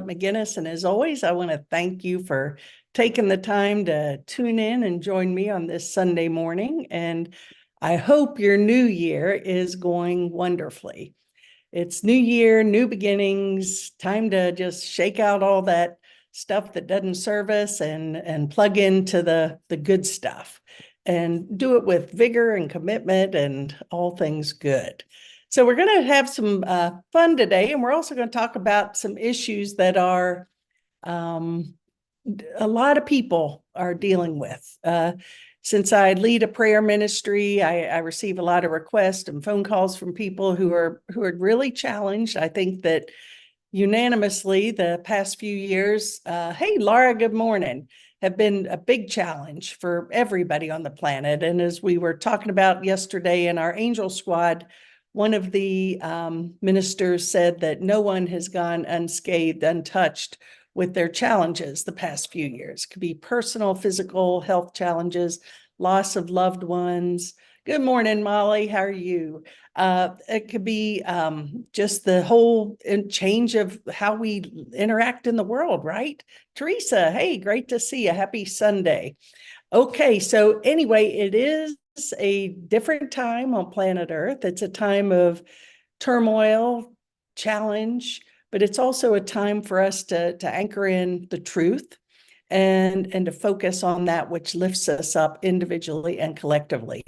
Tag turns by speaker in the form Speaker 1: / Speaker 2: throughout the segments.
Speaker 1: McGinnis, and as always, I want to thank you for taking the time to tune in and join me on this Sunday morning. And I hope your new year is going wonderfully. It's new year, new beginnings, time to just shake out all that stuff that doesn't serve us and plug into the good stuff and do it with vigor and commitment and all things good. So we're going to have some fun today, and we're also going to talk about some issues that are a lot of people are dealing with. Since I lead a prayer ministry, I receive a lot of requests and phone calls from people who are really challenged. I think that unanimously the past few years, hey, Laura, good morning, have been a big challenge for everybody on the planet. And as we were talking about yesterday in our Angel Squad, one of the ministers said that no one has gone unscathed, untouched with their challenges the past few years. It could be personal, physical, health challenges, loss of loved ones. Good morning, Molly. How are you? It could be just the whole change of how we interact in the world, right? Teresa, hey, great to see you. Happy Sunday. Okay, so anyway, it is a different time on planet Earth. It's a time of turmoil, challenge, but it's also a time for us to anchor in the truth and to focus on that which lifts us up individually and collectively.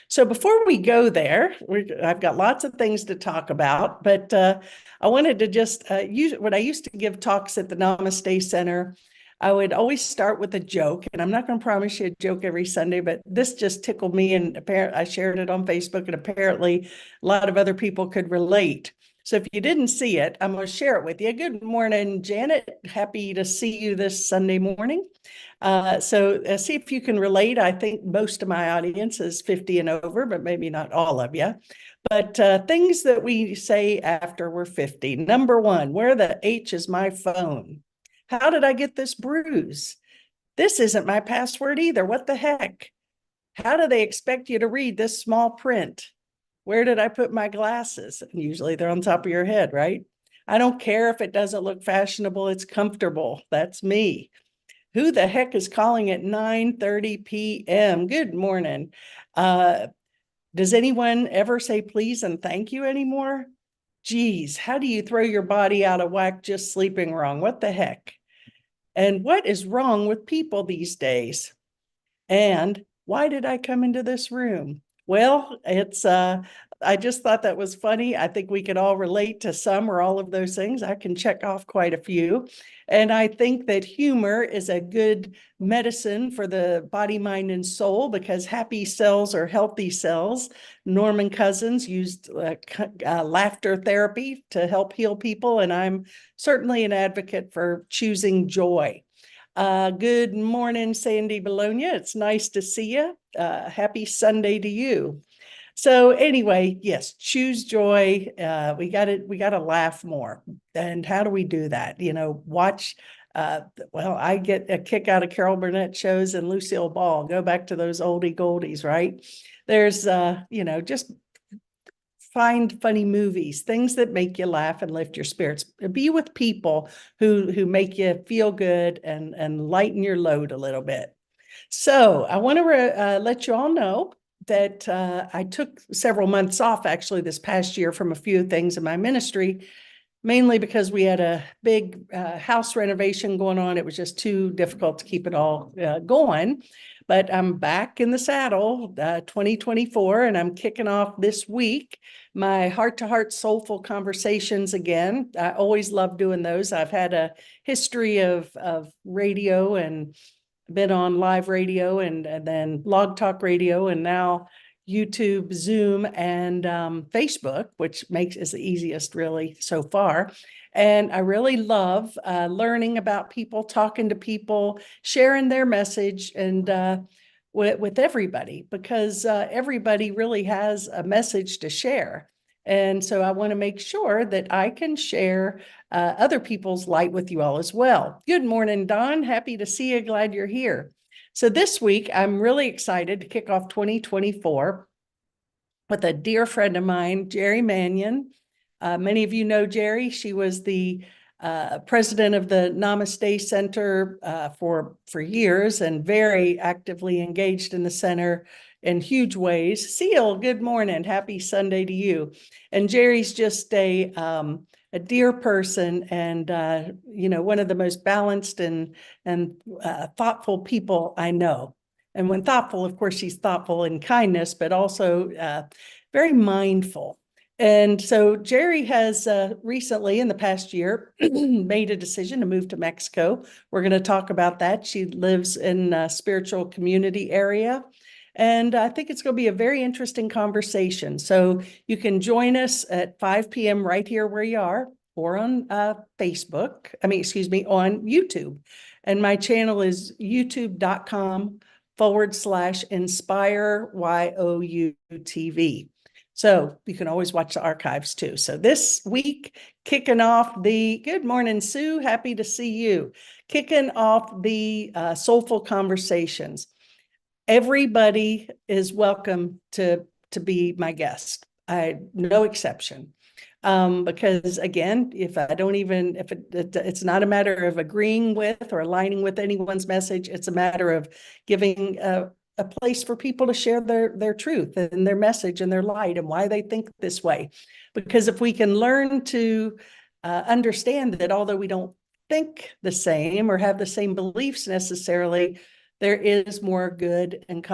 Speaker 1: So before we go there, I've got lots of things to talk about, but I wanted to just use when I used to give talks at the Namaste Center. I would always start with a joke, and I'm not going to promise you a joke every Sunday, but this just tickled me, and apparently I shared it on Facebook, and apparently a lot of other people could relate. So if you didn't see it, I'm going to share it with you. Good morning, Janet. Happy to see you this Sunday morning. So see if you can relate. I think most of my audience is 50 and over, but maybe not all of you. But things that we say after we're 50. Number one, where the H is my phone? How did I get this bruise? This isn't my password either. What the heck? How do they expect you to read this small print? Where did I put my glasses? Usually they're on top of your head, right? I don't care if it doesn't look fashionable. It's comfortable. That's me. Who the heck is calling at 9:30 p.m.? Good morning. Does anyone ever say please and thank you anymore? Geez, how do you throw your body out of whack just sleeping wrong? What the heck? And what is wrong with people these days? And why did I come into this room? Well, it's I just thought that was funny. I think we could all relate to some or all of those things. I can check off quite a few. And I think that humor is a good medicine for the body, mind, and soul, because happy cells are healthy cells. Norman Cousins used laughter therapy to help heal people, and I'm certainly an advocate for choosing joy. Good morning, Sandy Bologna. It's nice to see you. Happy Sunday to you. So anyway, yes, choose joy. We got to laugh more. And how do we do that? Watch. Well, I get a kick out of Carol Burnett shows and Lucille Ball. Go back to those oldie goldies, right? There's, just find funny movies, things that make you laugh and lift your spirits. Be with people who make you feel good and lighten your load a little bit. So I want to let you all know that I took several months off actually this past year from a few things in my ministry, mainly because we had a big house renovation going on. It was just too difficult to keep it all going. But I'm back in the saddle, 2024, and I'm kicking off this week my heart-to-heart soulful conversations again. I always love doing those. I've had a history of radio and been on live radio and then Blog Talk Radio, and now YouTube, Zoom, and Facebook, which is the easiest really so far. And I really love learning about people, talking to people, sharing their message, and with everybody, because everybody really has a message to share. And so I want to make sure that I can share other people's light with you all as well. Good morning, Don. Happy to see you. Glad you're here. So this week, I'm really excited to kick off 2024 with a dear friend of mine, Jerry Mannion. Many of you know Jerry. She was the president of the Namaste Center for years and very actively engaged in the center in huge ways. Seal, good morning. Happy Sunday to you. And Jerry's just a dear person and one of the most balanced and thoughtful people I know. And when thoughtful, of course, she's thoughtful in kindness, but also very mindful. And so Jerry has recently, in the past year, made a decision to move to Mexico. We're going to talk about that. She lives in a spiritual community area. And I think it's going to be a very interesting conversation. So you can join us at 5 p.m. right here where you are, or on Facebook. On YouTube. And my channel is youtube.com/Inspire YOUTV. So you can always watch the archives too. So this week, kicking off good morning, Sue. Happy to see you. Kicking off the Soulful Conversations. Everybody is welcome to be my guest. No exception. Because again, it's not a matter of agreeing with or aligning with anyone's message. It's a matter of giving a place for people to share their truth and their message and their light and why they think this way. Because if we can learn to understand that although we don't think the same or have the same beliefs necessarily, there is more good and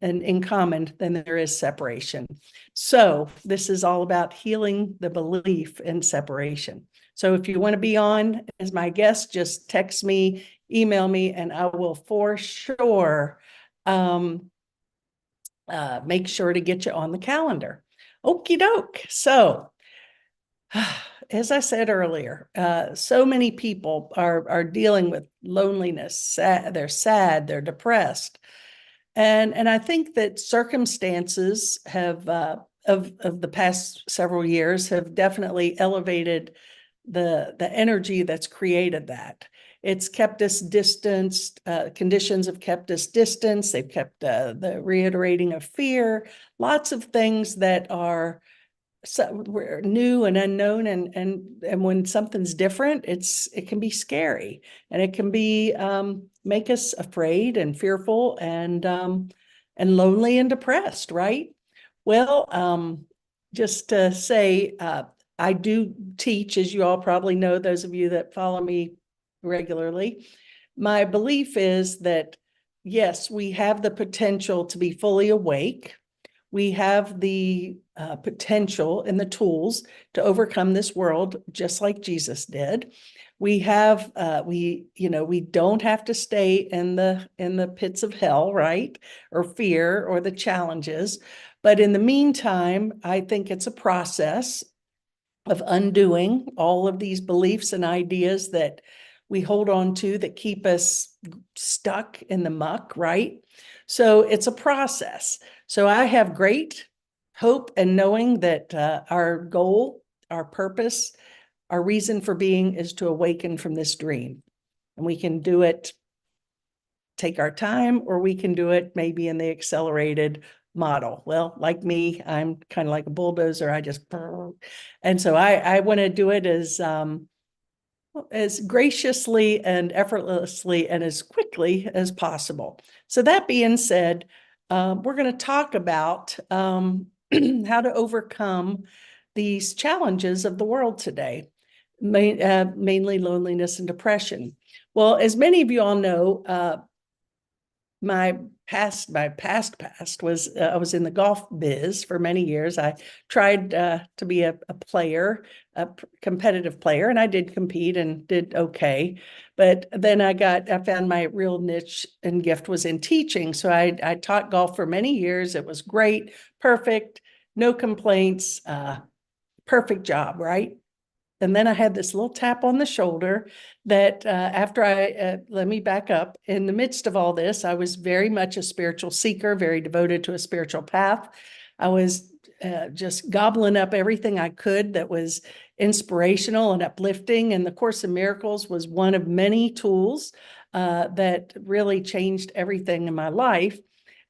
Speaker 1: in common than there is separation. So this is all about healing the belief in separation. So if you want to be on as my guest, just text me, email me, and I will for sure make sure to get you on the calendar. Okie doke. So as I said earlier, so many people are dealing with loneliness. They're sad, they're depressed. And I think that circumstances have of the past several years have definitely elevated the energy that's created that. It's kept us distanced. Conditions have kept us distanced. They've kept the reiterating of fear, lots of things that are new and unknown, and when something's different, it can be scary, and it can be make us afraid and fearful and lonely and depressed, right? Well, just to say, I do teach, as you all probably know, those of you that follow me regularly. My belief is that yes, we have the potential to be fully awake. We have the potential and the tools to overcome this world, just like Jesus did. We have, we don't have to stay in the pits of hell, right? Or fear or the challenges. But in the meantime, I think it's a process of undoing all of these beliefs and ideas that we hold on to that keep us stuck in the muck, right? So it's a process. So I have great hope and knowing that our goal, our purpose, our reason for being is to awaken from this dream. And we can do it, take our time, or we can do it maybe in the accelerated model. Well, like me, I'm kind of like a bulldozer. And so I want to do it as graciously and effortlessly and as quickly as possible. So that being said, we're going to talk about how to overcome these challenges of the world today, mainly loneliness and depression. Well, as many of you all know, my past was I was in the golf biz for many years. I tried to be a player, a competitive player, and I did compete and did okay. But then I found my real niche and gift was in teaching. So I taught golf for many years. It was great, perfect, no complaints, perfect job, right? And then I had this little tap on the shoulder that let me back up. In the midst of all this, I was very much a spiritual seeker, very devoted to a spiritual path. I was just gobbling up everything I could that was inspirational and uplifting. And the Course in Miracles was one of many tools that really changed everything in my life.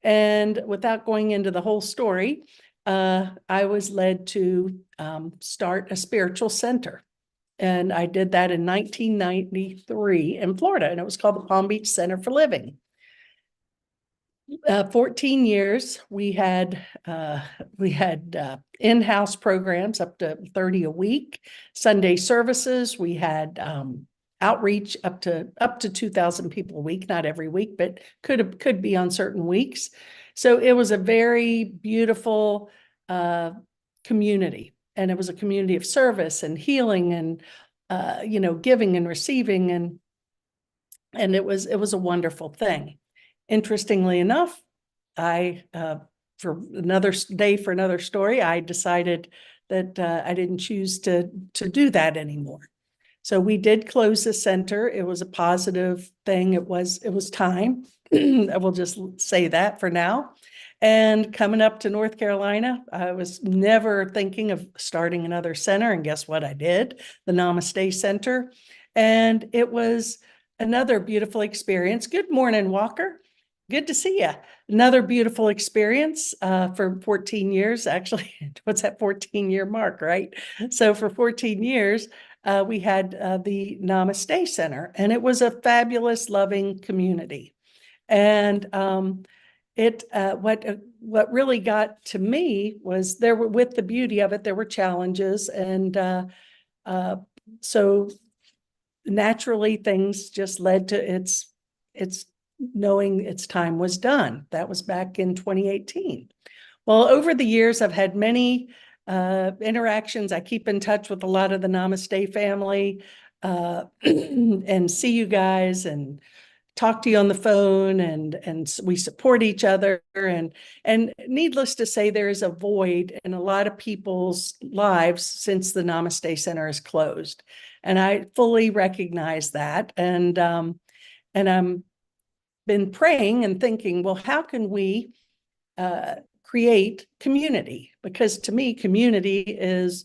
Speaker 1: And without going into the whole story, I was led to start a spiritual center. And I did that in 1993 in Florida, and it was called the Palm Beach Center for Living. 14 years, we had in-house programs up to 30 a week, Sunday services. We had outreach up to 2,000 people a week, not every week, but could be on certain weeks. So it was a very beautiful community, and it was a community of service and healing and giving and receiving, and it was a wonderful thing. Interestingly enough, I for another day for another story, I decided that I didn't choose to do that anymore. So we did close the center. It was a positive thing. It was time. I will just say that for now. And coming up to North Carolina, I was never thinking of starting another center. And guess what? I did, the Namaste Center. And it was another beautiful experience. Good morning, Walker. Good to see you. Another beautiful experience for 14 years. Actually, what's that 14-year mark, right? So for 14 years, we had the Namaste Center, and it was a fabulous, loving community. And what really got to me was with the beauty of it, there were challenges, and so naturally things just led to its knowing its time was done. That was back in 2018. Well, over the years, I've had many interactions. I keep in touch with a lot of the Namaste family and see you guys and talk to you on the phone, and we support each other. And needless to say, there is a void in a lot of people's lives since the Namaste Center is closed. And I fully recognize that. And I'm been praying and thinking, well, how can we create community? Because to me, community is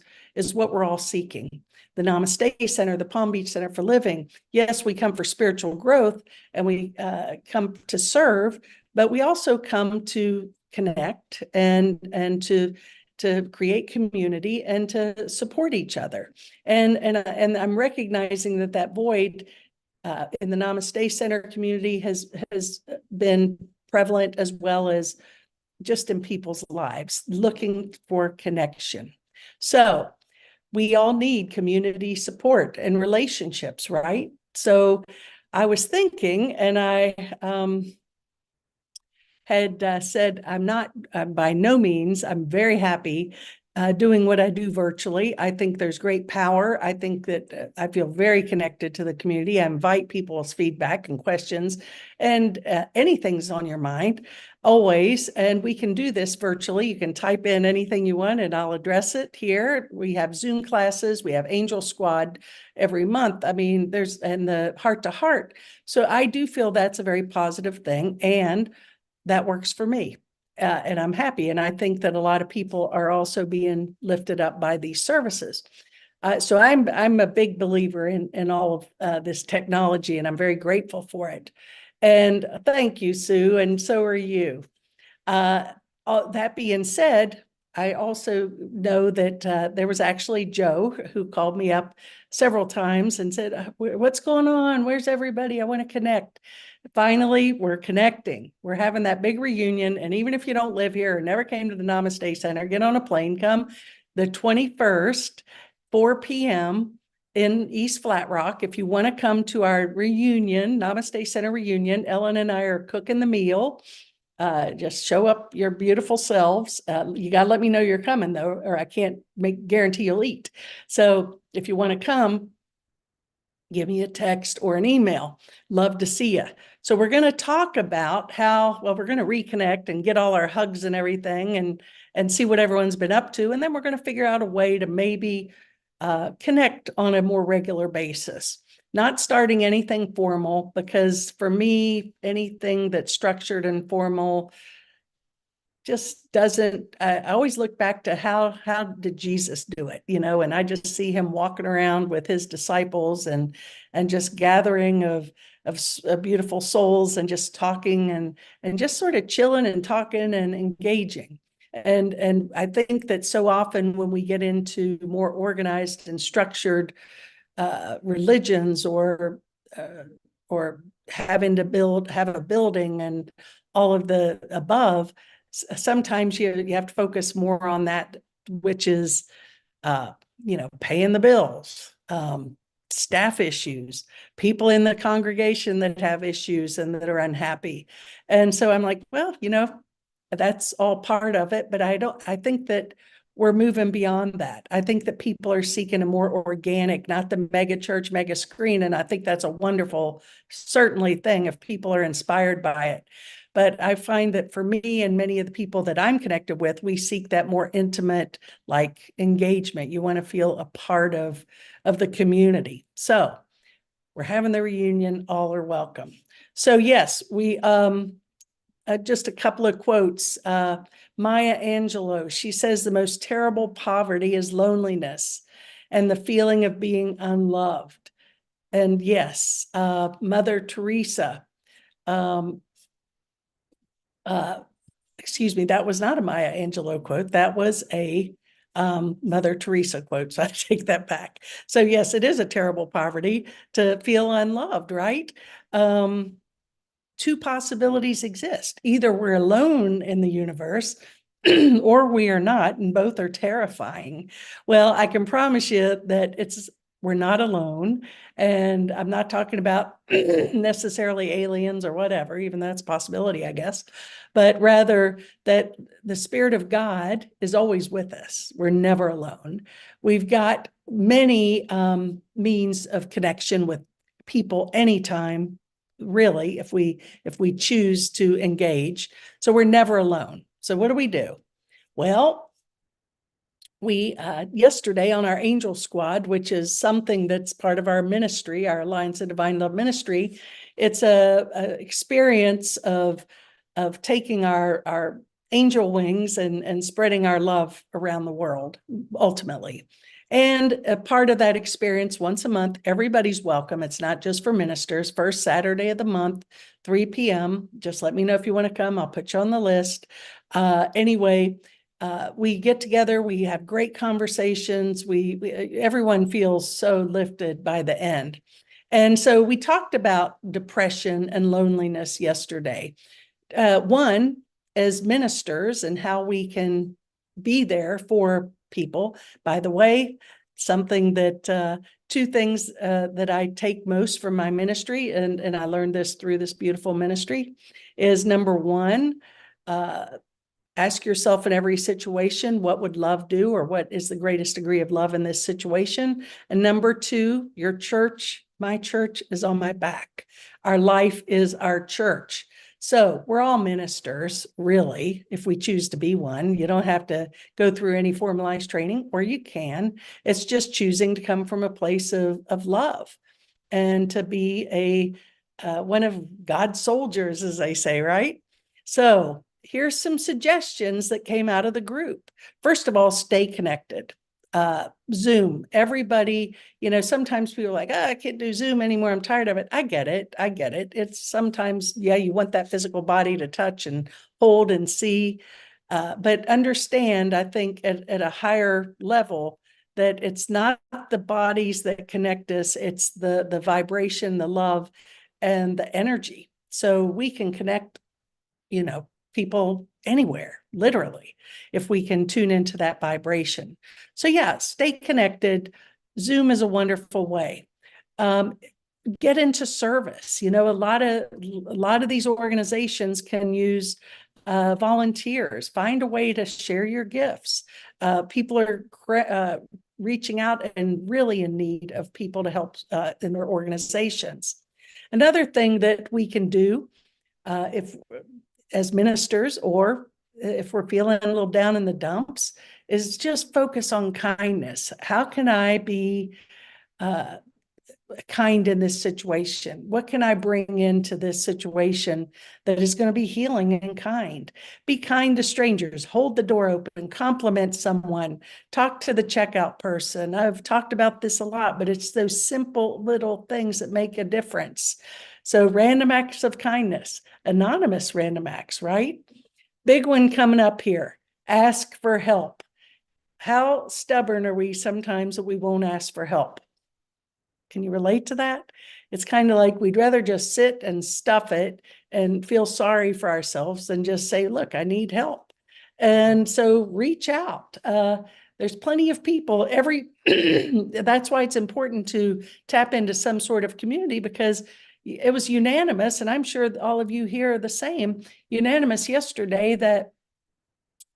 Speaker 1: what we're all seeking. The Namaste Center, the Palm Beach Center for Living. Yes, we come for spiritual growth and we come to serve, but we also come to connect and to create community and to support each other. And I'm recognizing that void in the Namaste Center community has been prevalent, as well as just in people's lives, looking for connection. So we all need community support and relationships, right? So I was thinking, and I had said, by no means, I'm very happy doing what I do virtually. I think there's great power. I think that I feel very connected to the community. I invite people's feedback and questions, and anything's on your mind, always. And we can do this virtually. You can type in anything you want and I'll address it here. We have Zoom classes. We have Angel Squad every month. I mean, and the heart to heart. So I do feel that's a very positive thing, and that works for me. And I'm happy. And I think that a lot of people are also being lifted up by these services. So I'm a big believer in all of this technology, and I'm very grateful for it. And thank you, Sue, and so are you. That being said, I also know that there was actually Joe who called me up several times and said, what's going on? Where's everybody? I want to connect. Finally, we're connecting. We're having that big reunion. And even if you don't live here or never came to the Namaste Center, get on a plane, come the 21st, 4 p.m. in East Flat Rock. If you want to come to our reunion, Namaste Center reunion, Ellen and I are cooking the meal. Just show up your beautiful selves. You got to let me know you're coming, though, or I can't guarantee you'll eat. So if you want to come, give me a text or an email. Love to see you. So we're going to talk about we're going to reconnect and get all our hugs and everything and see what everyone's been up to. And then we're going to figure out a way to maybe connect on a more regular basis. Not starting anything formal, because for me, anything that's structured and formal just doesn't. I always look back to how did Jesus do it, and I just see him walking around with his disciples and just gathering of beautiful souls and just talking and just sort of chilling and talking and engaging. And I think that so often when we get into more organized and structured religions or having to have a building and all of the above. Sometimes you have to focus more on that, which is, paying the bills, staff issues, people in the congregation that have issues and that are unhappy. And so I'm like, well, that's all part of it, but I think that we're moving beyond that. I think that people are seeking a more organic, not the mega church, mega screen. And I think that's a wonderful, certainly thing if people are inspired by it. But I find that for me and many of the people that I'm connected with, we seek that more intimate, like, engagement. You want to feel a part of the community. So we're having the reunion. All are welcome. So yes, we just a couple of quotes. Maya Angelou, she says the most terrible poverty is loneliness and the feeling of being unloved. And yes, Mother Teresa, excuse me, that was not a Maya Angelou quote. That was a Mother Teresa quote. So I take that back. So yes, it is a terrible poverty to feel unloved, right? Two possibilities exist. Either we're alone in the universe or we are not, and both are terrifying. Well, I can promise you that we're not alone. And I'm not talking about necessarily aliens or whatever, even that's a possibility, I guess, but rather that the Spirit of God is always with us. We're never alone. We've got many means of connection with people anytime, really, if we choose to engage. So we're never alone. So what do? Well, we yesterday on our Angel Squad, which is something that's part of our ministry, our Alliance of Divine Love ministry, it's a experience of taking our angel wings and spreading our love around the world, ultimately. And a part of that experience, once a month, everybody's welcome. It's not just for ministers. First Saturday of the month, 3 p.m. Just let me know if you want to come. I'll put you on the list. Anyway, we get together. We have great conversations. Everyone feels so lifted by the end. And so we talked about depression and loneliness yesterday. One, as ministers and how we can be there for people. By the way, something that two things that I take most from my ministry, and I learned this through this beautiful ministry, is number one, ask yourself in every situation, what would love do, or what is the greatest degree of love in this situation? And number two, your church, my church, is on my back. Our life is our church. So we're all ministers, really, if we choose to be one. You don't have to go through any formalized training, or you can. It's just choosing to come from a place of love and to be one of God's soldiers, as they say, right? So here's some suggestions that came out of the group. First of all, stay connected. Zoom, everybody, sometimes people are like, I can't do Zoom anymore. I'm tired of it. I get it. It's sometimes, you want that physical body to touch and hold and see. But understand, I think at a higher level, that it's not the bodies that connect us. It's the vibration, the love, and the energy. So we can connect, people anywhere, literally, if we can tune into that vibration. So stay connected. Zoom is a wonderful way. Get into service. A lot of these organizations can use volunteers. Find a way to share your gifts. People are reaching out and really in need of people to help in their organizations. Another thing that we can do, if as ministers, or if we're feeling a little down in the dumps, is just focus on kindness. How can I be kind in this situation? What can I bring into this situation that is going to be healing and kind? Be kind to strangers. Hold the door open. Compliment someone. Talk to the checkout person. I've talked about this a lot, but it's those simple little things that make a difference. So random acts of kindness, anonymous random acts, right? Big one coming up here. Ask for help. How stubborn are we sometimes that we won't ask for help? Can you relate to that? It's kind of like we'd rather just sit and stuff it and feel sorry for ourselves than just say, look, I need help. And so reach out. There's plenty of people that's why it's important to tap into some sort of community, because it was unanimous, and I'm sure all of you here are the same, unanimous yesterday, that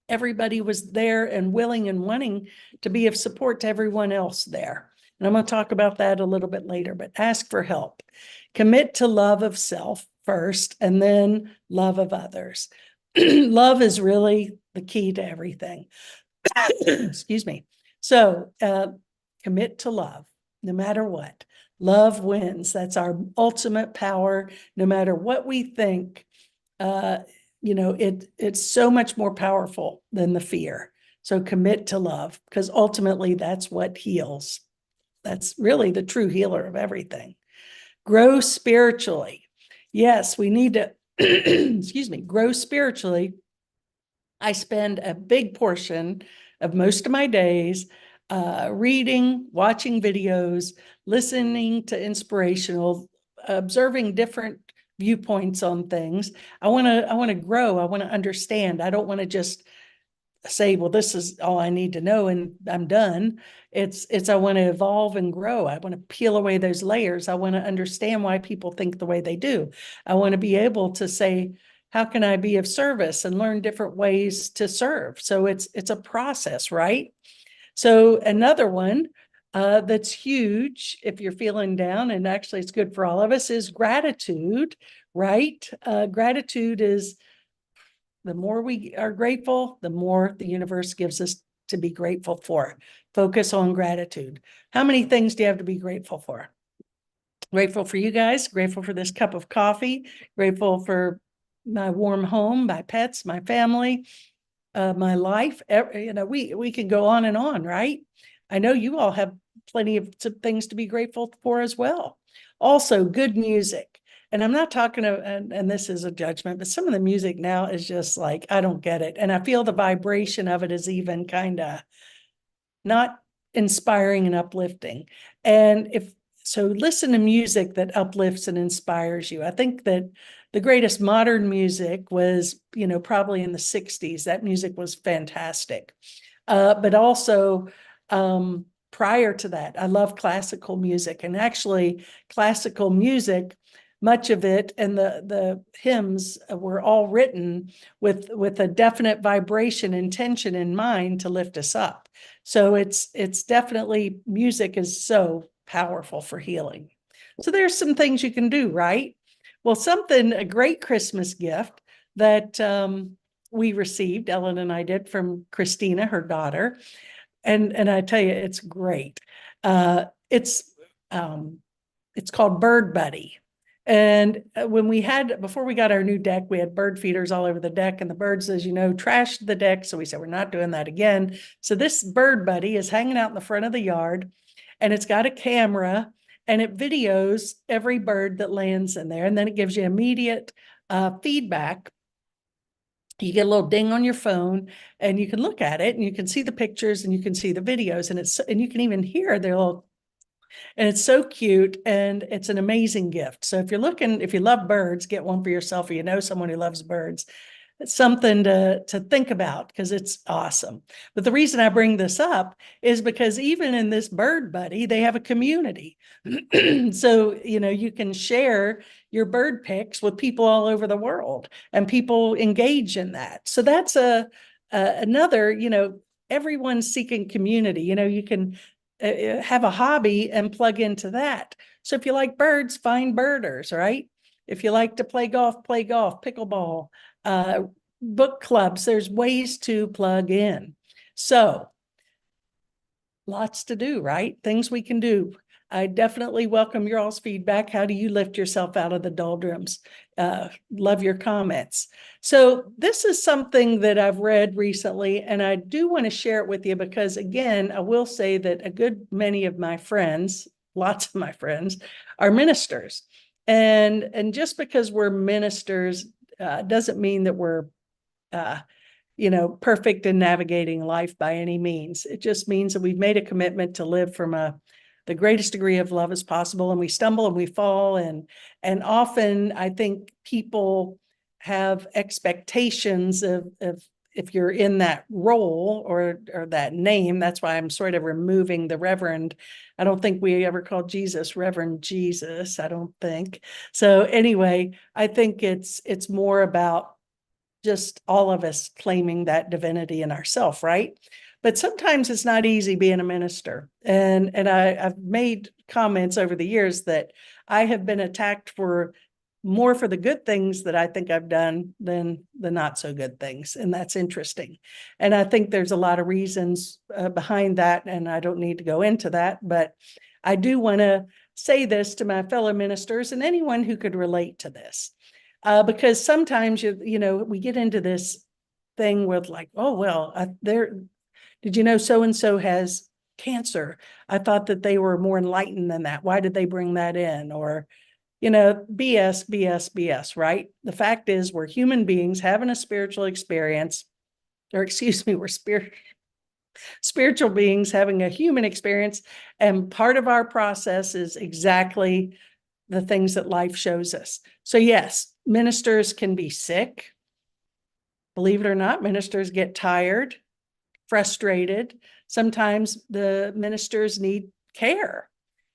Speaker 1: everybody was there and willing and wanting to be of support to everyone else there. And I'm going to talk about that a little bit later, but ask for help. Commit to love of self first, and then love of others. Love is really the key to everything. Excuse me. So commit to love, no matter what. Love wins. That's our ultimate power. No matter what we think, it's so much more powerful than the fear. So commit to love, because ultimately that's what heals. That's really the true healer of everything. Grow spiritually. Yes, we need to, excuse me, grow spiritually. I spend a big portion of most of my days reading, watching videos, listening to inspirational, observing different viewpoints on things. I want to grow. I want to understand. I don't want to just say, well, this is all I need to know and I'm done. It's I want to evolve and grow. I want to peel away those layers. I want to understand why people think the way they do. I want to be able to say, how can I be of service, and learn different ways to serve? So it's a process, right? So another one that's huge if you're feeling down, and actually it's good for all of us, is gratitude, right? Gratitude is, the more we are grateful, the more the universe gives us to be grateful for. Focus on gratitude. How many things do you have to be grateful for? Grateful for you guys, grateful for this cup of coffee, grateful for my warm home, my pets, my family, my life. We can go on and on, right? I know you all have plenty of things to be grateful for as well. Also, good music. And I'm not talking to, and this is a judgment, but some of the music now is just like, I don't get it. And I feel the vibration of it is even kind of not inspiring and uplifting. And so listen to music that uplifts and inspires you. I think that the greatest modern music was, probably in the 60s. That music was fantastic. But also, prior to that, I love classical music. And actually, classical music, much of it, and the hymns were all written with a definite vibration and intention in mind to lift us up. So it's definitely, music is so powerful for healing. So there's some things you can do, right? Well, a great Christmas gift that we received, Ellen and I did, from Christina, her daughter. And I tell you, it's great. It's called Bird Buddy. And before we got our new deck, we had bird feeders all over the deck, and the birds, as you know, trashed the deck. So we said, we're not doing that again. So this Bird Buddy is hanging out in the front of the yard, and it's got a camera, and it videos every bird that lands in there. And then it gives you immediate feedback. You get a little ding on your phone, and you can look at it, and you can see the pictures, and you can see the videos, and you can even hear their little. And it's so cute, and it's an amazing gift. So if you love birds, get one for yourself, or you know someone who loves birds. It's something to think about, because it's awesome. But the reason I bring this up is because even in this Bird Buddy, they have a community. So, you can share your bird pics with people all over the world, and people engage in that. So that's another, everyone's seeking community. You can have a hobby and plug into that. So if you like birds, find birders, right? If you like to play golf, pickleball, book clubs. There's ways to plug in. So lots to do, right? Things we can do. I definitely welcome your all's feedback. How do you lift yourself out of the doldrums? Love your comments. So this is something that I've read recently, and I do want to share it with you because, again, I will say that a good many of my friends, lots of my friends, are ministers. And just because we're ministers doesn't mean that we're perfect in navigating life by any means. It just means that we've made a commitment to live from the the greatest degree of love as possible. And we stumble and we fall. And often I think people have expectations of if you're in that role or that name. That's why I'm sort of removing the Reverend. I don't think we ever called Jesus Reverend Jesus. I don't think. So anyway, I think it's more about just all of us claiming that divinity in ourselves, right? But sometimes it's not easy being a minister. And I've made comments over the years that I have been attacked for more for the good things that I think I've done than the not so good things. And that's interesting. And I think there's a lot of reasons behind that. And I don't need to go into that, but I do want to say this to my fellow ministers and anyone who could relate to this. Because sometimes we get into this thing with like, oh, well, did you know so-and-so has cancer? I thought that they were more enlightened than that. Why did they bring that in? Or, BS, BS, BS, right? The fact is we're human beings having a spiritual experience, or excuse me, we're spiritual beings having a human experience. And part of our process is exactly the things that life shows us. So yes, ministers can be sick. Believe it or not, ministers get tired, frustrated. Sometimes the ministers need care.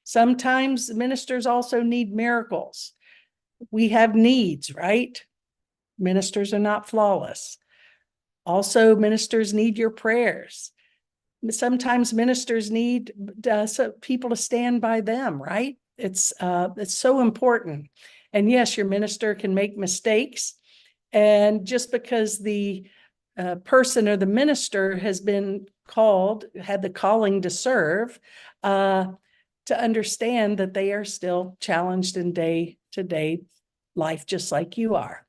Speaker 1: Sometimes ministers also need miracles. We have needs, right? Ministers are not flawless. Also, ministers need your prayers. Sometimes ministers need people to stand by them, right? It's so important. And yes, your minister can make mistakes. And just because the person or the minister has been called, had the calling to serve, to understand that they are still challenged in day-to-day life, just like you are.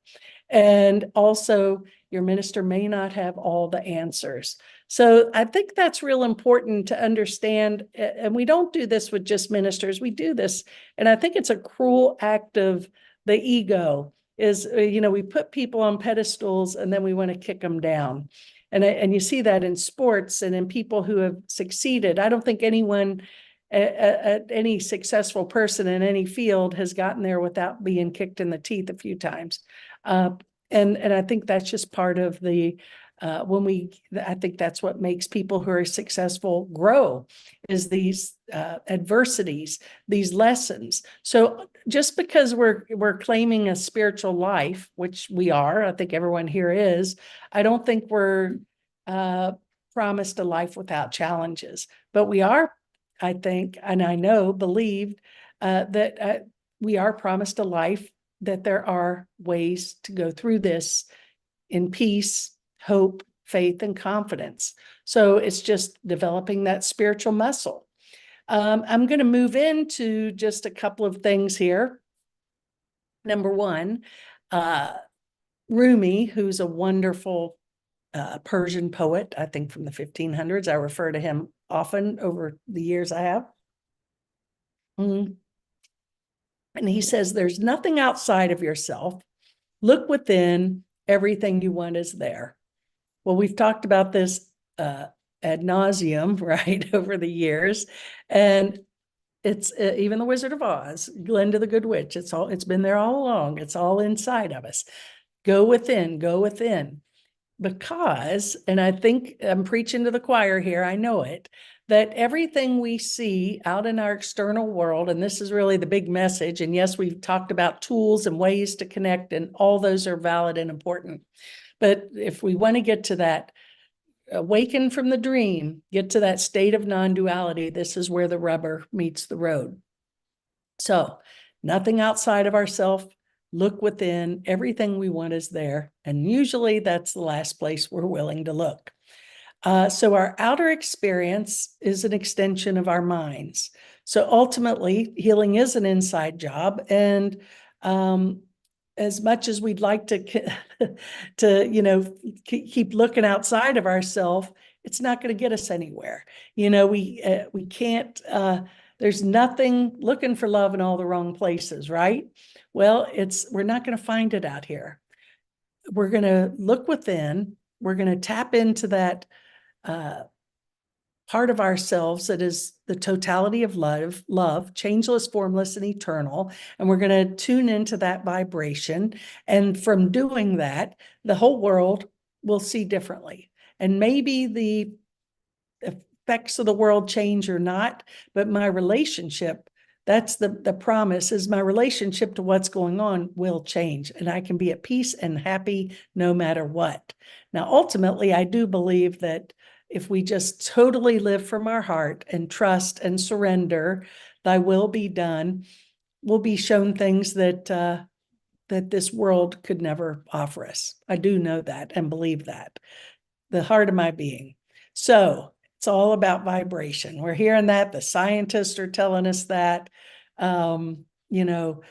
Speaker 1: And also, your minister may not have all the answers. So I think that's real important to understand. And we don't do this with just ministers. We do this, and I think it's a cruel act of the ego is, we put people on pedestals and then we want to kick them down. And you see that in sports and in people who have succeeded. I don't think anyone, any successful person in any field has gotten there without being kicked in the teeth a few times. And I think that's just part of the, I think that's what makes people who are successful grow, is these adversities, these lessons. So just because we're claiming a spiritual life, which we are, I think everyone here is, I don't think we're promised a life without challenges, but we are, I think, and I know, believed that we are promised a life that there are ways to go through this in peace, hope, faith, and confidence. So it's just developing that spiritual muscle. I'm going to move into just a couple of things here. Number one, Rumi, who's a wonderful Persian poet, I think from the 1500s. I refer to him often over the years I have. And he says, there's nothing outside of yourself. Look within, everything you want is there. Well, we've talked about this ad nauseum, right, over the years. And it's even the Wizard of Oz, Glinda the Good Witch. It's been there all along. It's all inside of us. Go within, go within. Because, and I think I'm preaching to the choir here, I know it, that everything we see out in our external world, and this is really the big message, and yes, we've talked about tools and ways to connect, and all those are valid and important. But if we want to get to that, awaken from the dream, get to that state of non-duality, this is where the rubber meets the road. So nothing outside of ourselves. Look within, everything we want is there. And usually that's the last place we're willing to look. So our outer experience is an extension of our minds. So ultimately, healing is an inside job. And as much as we'd like to keep looking outside of ourselves, it's not going to get us anywhere. We can't, there's nothing, looking for love in all the wrong places, right? Well, we're not going to find it out here. We're going to look within. We're going to tap into that part of ourselves that is the totality of love, changeless, formless, and eternal. And we're going to tune into that vibration. And from doing that, the whole world will see differently. And maybe the effects of the world change or not, but my relationship, that's the promise, is my relationship to what's going on will change, and I can be at peace and happy no matter what. Now, ultimately, I do believe that if we just totally live from our heart and trust and surrender, thy will be done, we'll be shown things that that this world could never offer us. I do know that and believe that, the heart of my being. So it's all about vibration. We're hearing that. The scientists are telling us that. You know,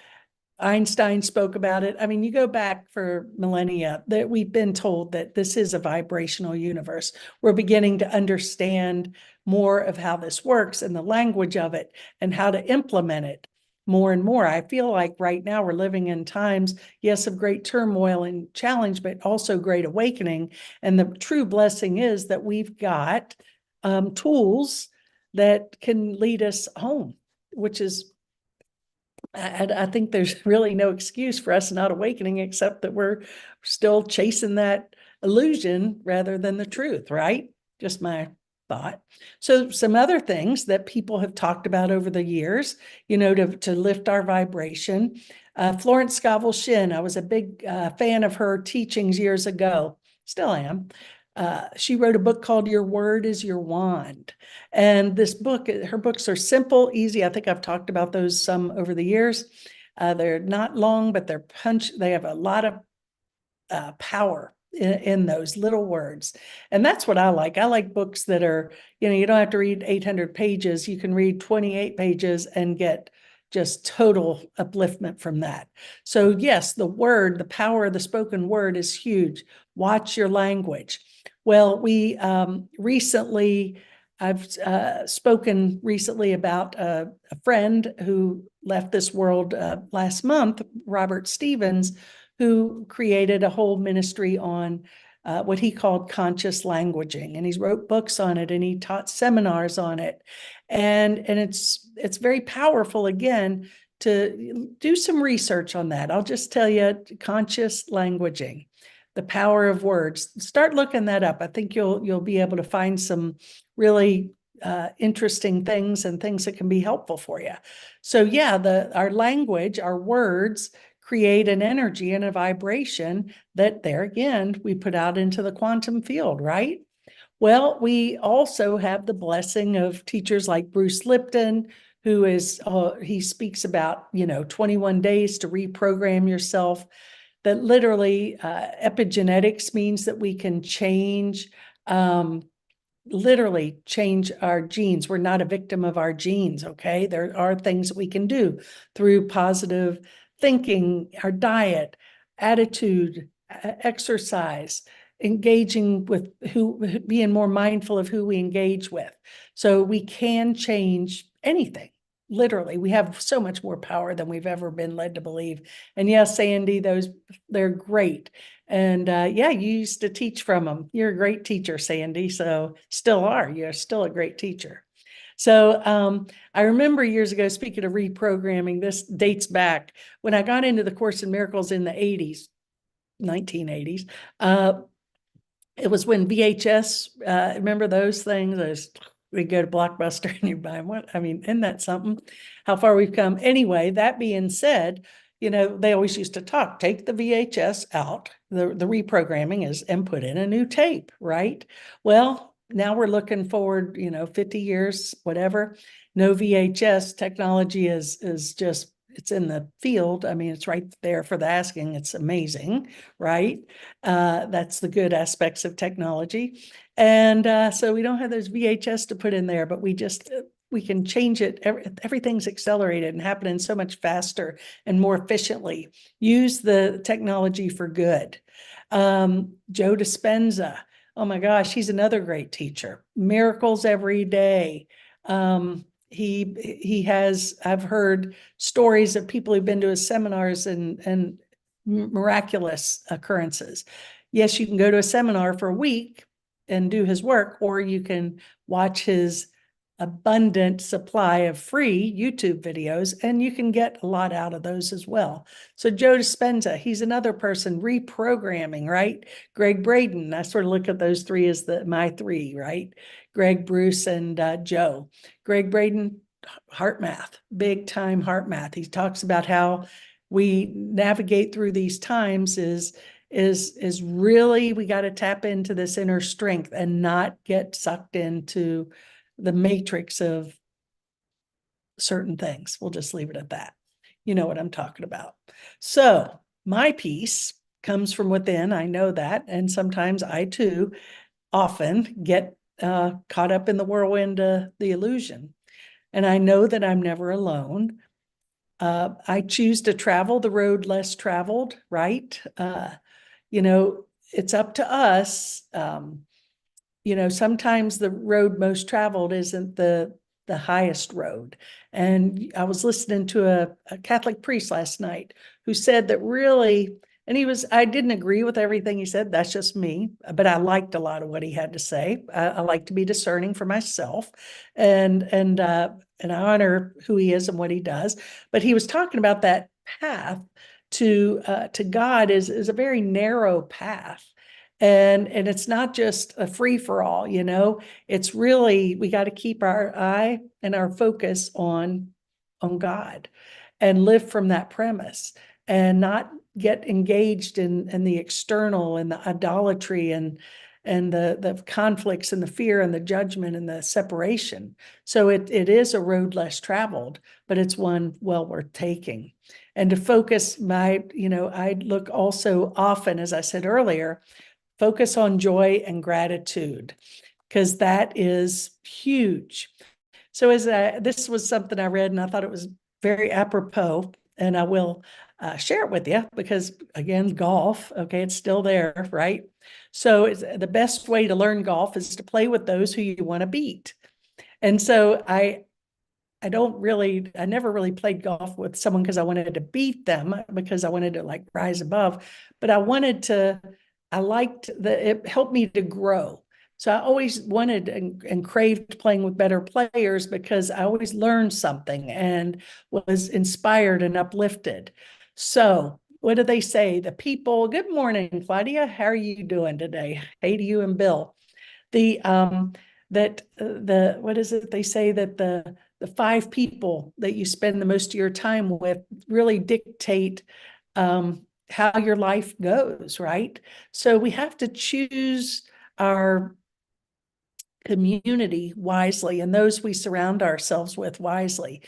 Speaker 1: Einstein spoke about it. I mean, you go back for millennia that we've been told that this is a vibrational universe. We're beginning to understand more of how this works and the language of it and how to implement it more and more. I feel like right now we're living in times, yes, of great turmoil and challenge, but also great awakening. And the true blessing is that we've got tools that can lead us home, which is, I think there's really no excuse for us not awakening, except that we're still chasing that illusion rather than the truth, right? Just my thought. So some other things that people have talked about over the years, to lift our vibration. Florence Scovel Shinn, I was a big fan of her teachings years ago, still am. She wrote a book called Your Word is Your Wand. And this book, her books are simple, easy. I think I've talked about those some over the years. They're not long, but they have a lot of power in those little words. And that's what I like. I like books that are, you don't have to read 800 pages. You can read 28 pages and get just total upliftment from that. So yes, the power of the spoken word is huge. Watch your language. Well, I've spoken recently about a friend who left this world last month, Robert Stevens, who created a whole ministry on what he called conscious languaging. And he's wrote books on it and he taught seminars on it. And it's very powerful, again, to do some research on that. I'll just tell you, conscious languaging, the power of words. Start looking that up. I think you'll be able to find some really interesting things and things that can be helpful for you. So yeah, our language, our words create an energy and a vibration that there again, we put out into the quantum field, right? Well, we also have the blessing of teachers like Bruce Lipton, who he speaks about, 21 days to reprogram yourself. That literally epigenetics means that we can literally change our genes. We're not a victim of our genes, okay? There are things that we can do through positive thinking, our diet, attitude, exercise, engaging with being more mindful of who we engage with. So we can change anything. Literally, we have so much more power than we've ever been led to believe. And yes, Sandy, they're great. And yeah, you used to teach from them. You're a great teacher, Sandy. So still are. You're still a great teacher. So I remember years ago, speaking of reprogramming, this dates back when I got into the Course in Miracles in the 80s, 1980s. It was when VHS, remember those things? We go to Blockbuster and you buy one. I mean, isn't that something? How far we've come. Anyway, that being said, they always used to take the VHS out, the reprogramming is, and put in a new tape, right? Well, now we're looking forward, 50 years, whatever. No VHS technology is just, it's in the field. I mean, it's right there for the asking. It's amazing, right? That's the good aspects of technology. And so we don't have those VHS to put in there, but we can change it. Everything's accelerated and happening so much faster and more efficiently. Use the technology for good. Joe Dispenza, oh my gosh, he's another great teacher. Miracles every day. I've heard stories of people who've been to his seminars and miraculous occurrences. Yes, you can go to a seminar for a week, and do his work, or you can watch his abundant supply of free YouTube videos, and you can get a lot out of those as well. So Joe Dispenza, he's another person reprogramming, right? Greg Braden, I sort of look at those three as my three, right? Greg, Bruce, and Joe. Greg Braden, heart math, big time heart math. He talks about how we navigate through these times is really, we got to tap into this inner strength and not get sucked into the matrix of certain things. We'll just leave it at that. You know what I'm talking about. So my peace comes from within. I know that. And sometimes I too often get caught up in the whirlwind, the illusion. And I know that I'm never alone. I choose to travel the road less traveled, right? It's up to us. Sometimes the road most traveled isn't the highest road. And I was listening to a Catholic priest last night who said that really, and I didn't agree with everything he said. That's just me, but I liked a lot of what he had to say. I like to be discerning for myself and I honor who he is and what he does. But he was talking about that path to God is a very narrow path. And it's not just a free for all, it's really, we got to keep our eye and our focus on God and live from that premise and not get engaged in the external and the idolatry and the conflicts and the fear and the judgment and the separation. So it is a road less traveled, but it's one well worth taking. And to focus I look also often, as I said earlier, focus on joy and gratitude, because that is huge. So this was something I read and I thought it was very apropos, and I will share it with you because, again, golf, okay, it's still there, right? So the best way to learn golf is to play with those who you want to beat. And so I never really played golf with someone because I wanted to beat them, because I wanted to rise above, but I liked that it helped me to grow. So I always wanted and craved playing with better players because I always learned something and was inspired and uplifted. So what do they say? The people, good morning, Claudia. How are you doing today? Hey to you and Bill. What is it? They say that the 5 people that you spend the most of your time with really dictate how your life goes, right? So we have to choose our community wisely and those we surround ourselves with wisely.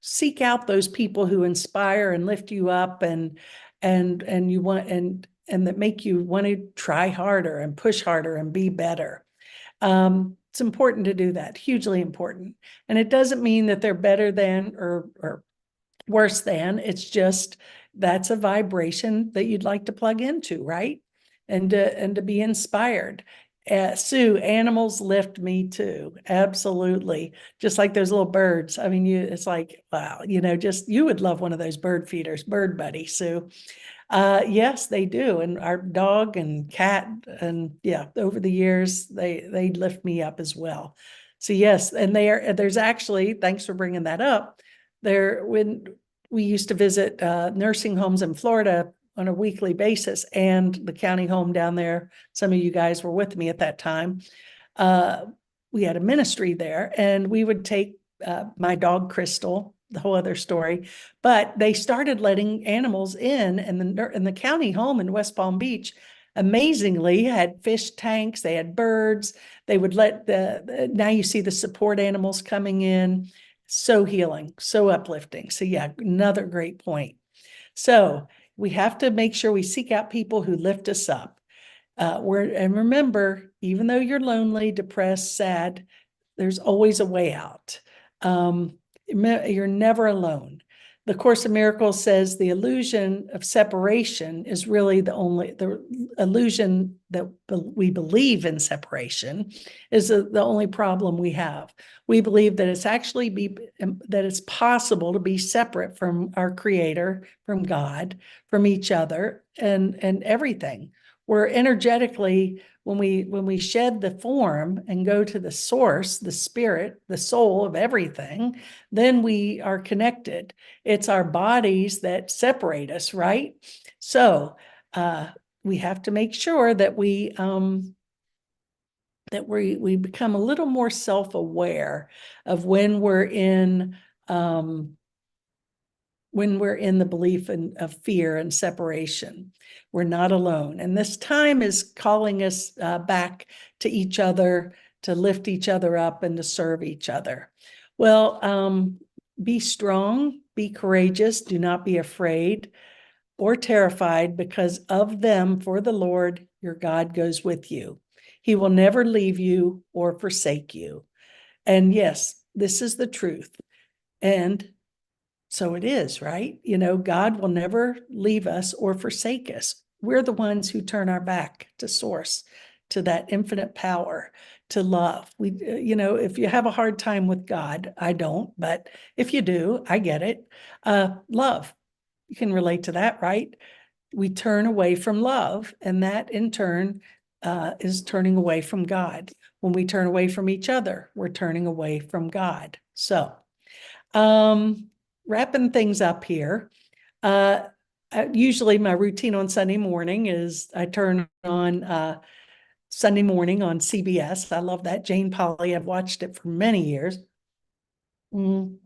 Speaker 1: Seek out those people who inspire and lift you up and you want and that make you want to try harder and push harder and be better. It's important to do that, hugely important. And it doesn't mean that they're better than or worse than. It's just that's a vibration that you'd like to plug into, right? And to be inspired. Sue, animals lift me too. Absolutely. Just like those little birds. I mean, it's like, wow, just you would love one of those bird feeders, Bird Buddy, Sue. Yes, they do. And our dog and cat, and yeah, over the years, they lift me up as well. So yes, and there's actually, thanks for bringing that up. When we used to visit nursing homes in Florida on a weekly basis, and the county home down there, some of you guys were with me at that time. We had a ministry there, and we would take my dog Crystal, the whole other story, but they started letting animals in, and the county home in West Palm Beach amazingly had fish tanks, they had birds, they would let now you see the support animals coming in. So healing, so uplifting. So yeah, another great point. So we have to make sure we seek out people who lift us up. And remember, even though you're lonely, depressed, sad, there's always a way out. You're never alone. The Course in Miracles says the illusion of separation is really the illusion that we believe in separation is the only problem we have. We believe that it's possible to be separate from our Creator, from God, from each other, and everything. we're energetically, when we shed the form and go to the source, the spirit, the soul of everything, then we are connected. It's our bodies that separate us, right? So we have to make sure that we become a little more self-aware of when we're in the belief of fear and separation. We're not alone. And this time is calling us back to each other, to lift each other up and to serve each other. Well, be strong, be courageous, do not be afraid or terrified, because of them, for the Lord your God goes with you. He will never leave you or forsake you. And yes, this is the truth. And so it is, right? God will never leave us or forsake us. We're the ones who turn our back to source, to that infinite power, to love. If you have a hard time with God, I don't, but if you do, I get it. Love, you can relate to that, right? We turn away from love, and that in turn is turning away from God. When we turn away from each other, we're turning away from God. So, wrapping things up here. Usually my routine on Sunday morning is I turn on Sunday morning on CBS. I love that. Jane Polly, I've watched it for many years. And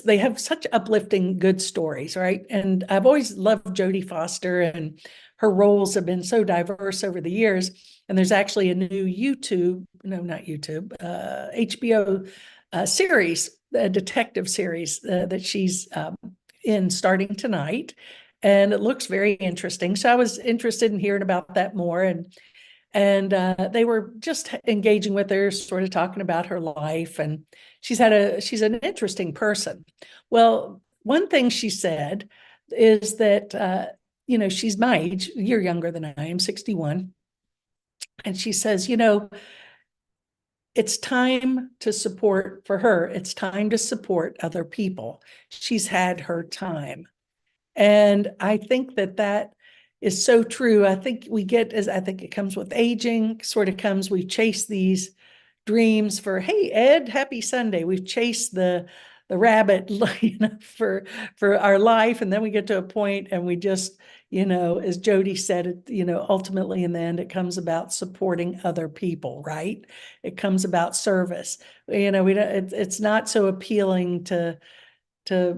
Speaker 1: they have such uplifting, good stories, right? And I've always loved Jodie Foster, and her roles have been so diverse over the years. And there's actually a new HBO series, a detective series that she's in starting tonight. And it looks very interesting. So I was interested in hearing about that more. And they were just engaging with her, sort of talking about her life. And she's an interesting person. Well, one thing she said is that, she's my age, a year younger than I am, 61. And she says, it's time to support, for her, it's time to support other people. She's had her time. And I think that is so true. I think I think it comes with aging, sort of comes, we chase these dreams for, hey, Ed, happy Sunday. We've chased the rabbit, for our life. And then we get to a point and we just, as Jody said, ultimately in the end, it comes about supporting other people, right? It comes about service. It's not so appealing to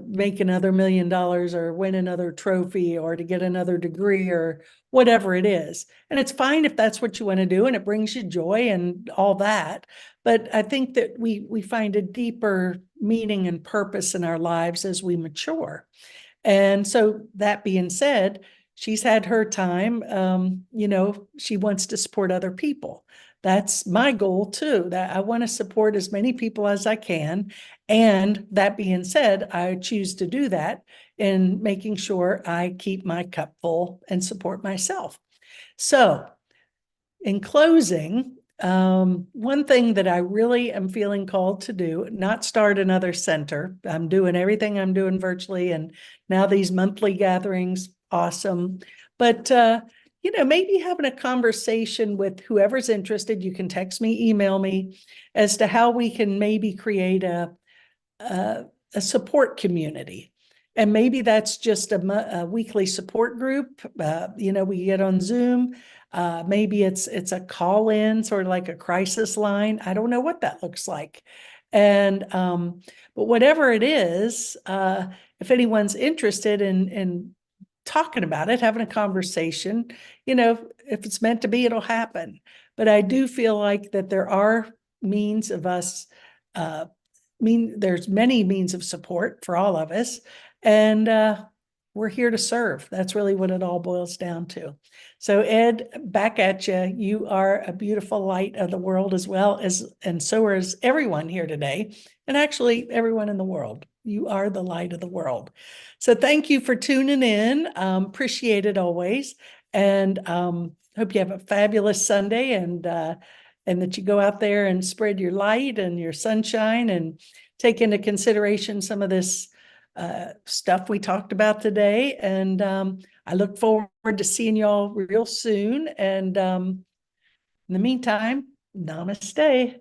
Speaker 1: make another $1 million or win another trophy or to get another degree or whatever it is. And it's fine if that's what you want to do and it brings you joy and all that. But I think that we find a deeper meaning and purpose in our lives as we mature. And so that being said, she's had her time. She wants to support other people. That's my goal too, that I want to support as many people as I can. And that being said, I choose to do that in making sure I keep my cup full and support myself. So in closing, one thing that I really am feeling called to do, not start another center. I'm doing everything I'm doing virtually, and now these monthly gatherings, awesome. But maybe having a conversation with whoever's interested, you can text me, email me, as to how we can maybe create a support community. And maybe that's just a weekly support group. We get on Zoom. Maybe it's a call in, sort of like a crisis line. I don't know what that looks like. And but whatever it is, if anyone's interested in talking about it, having a conversation, if it's meant to be, it'll happen. But I do feel like that there are means of us, there's many means of support for all of us. And we're here to serve. That's really what it all boils down to. So Ed, back at you. You are a beautiful light of the world as well as, and so is everyone here today. And actually everyone in the world. You are the light of the world. So thank you for tuning in. Appreciate it always. And hope you have a fabulous Sunday and that you go out there and spread your light and your sunshine and take into consideration some of this stuff we talked about today. And I look forward to seeing y'all real soon. And in the meantime, namaste.